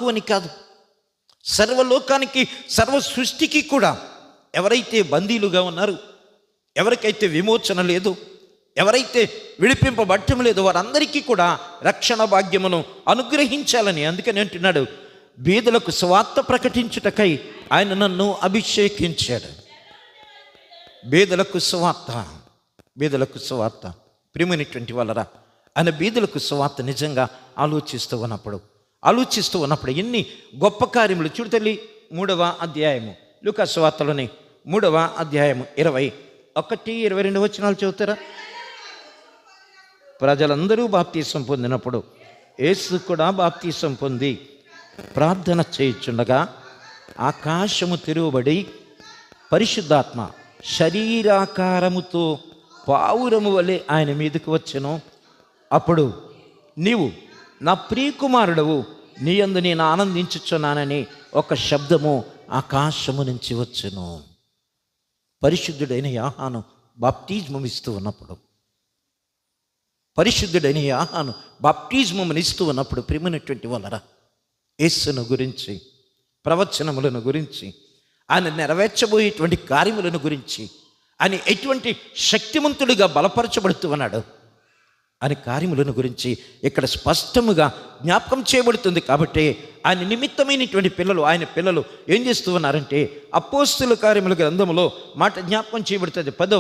నాకు అని కాదు, సర్వలోకానికి, సర్వ సృష్టికి కూడా ఎవరైతే బందీలుగా ఉన్నారు, ఎవరికైతే విమోచన లేదు, ఎవరైతే విడిపింపబడటం లేదో వారందరికీ కూడా రక్షణ భాగ్యమును అనుగ్రహించాలని. అందుకని అంటున్నాడు, బీదలకు సువార్త ప్రకటించుటకై ఆయన నన్ను అభిషేకించాడు. బీదలకు సువార్త, బీదలకు సువార్త. ప్రియమైనటువంటి వాళ్ళరా, ఆయన బీదలకు సువార్త నిజంగా ఆలోచిస్తూ ఉన్నప్పుడు ఎన్ని గొప్ప కార్యములు. చూడు తల్లి, 3వ అధ్యాయము లూకా సువార్తలోని 3వ అధ్యాయము 21-22 వచనాలు చదువుతారా? ప్రజలందరూ బాప్తీసం పొందినప్పుడు యేసు కూడా బాప్తీసం పొంది ప్రార్థన చేయుచుండగా ఆకాశము తెరువబడి పరిశుద్ధాత్మ శరీరాకారముతో పావురము వలె ఆయన మీదకు వచ్చెను. అప్పుడు నీవు నా ప్రియకుమారుడవు, నీ యందు నేను ఆనందించుచున్నానని ఒక శబ్దము ఆకాశము నుంచి వచ్చెను. పరిశుద్ధుడైన యోహాను బాప్టిజం ఇస్తూ ఉన్నప్పుడు, పరిశుద్ధుడైన యోహాను బాప్టిజం ఇస్తూ ఉన్నప్పుడు ప్రియమైనటువంటి వాళ్ళరా, యేసును గురించి, ప్రవచనములను గురించి, ఆయన నెరవేర్చబోయేటువంటి కార్యములను గురించి, ఆయన ఎటువంటి శక్తిమంతుడిగా బలపరచబడుతూ ఉన్నాడు అని కార్యములను గురించి ఇక్కడ స్పష్టముగా జ్ఞాపకం చేయబడుతుంది. కాబట్టి ఆయన నిమిత్తమైనటువంటి ఆయన పిల్లలు ఏం చేస్తూ ఉన్నారంటే, అపోస్తుల కార్యముల గ్రంథములో మాట జ్ఞాపకం చేయబడుతుంది. 10వ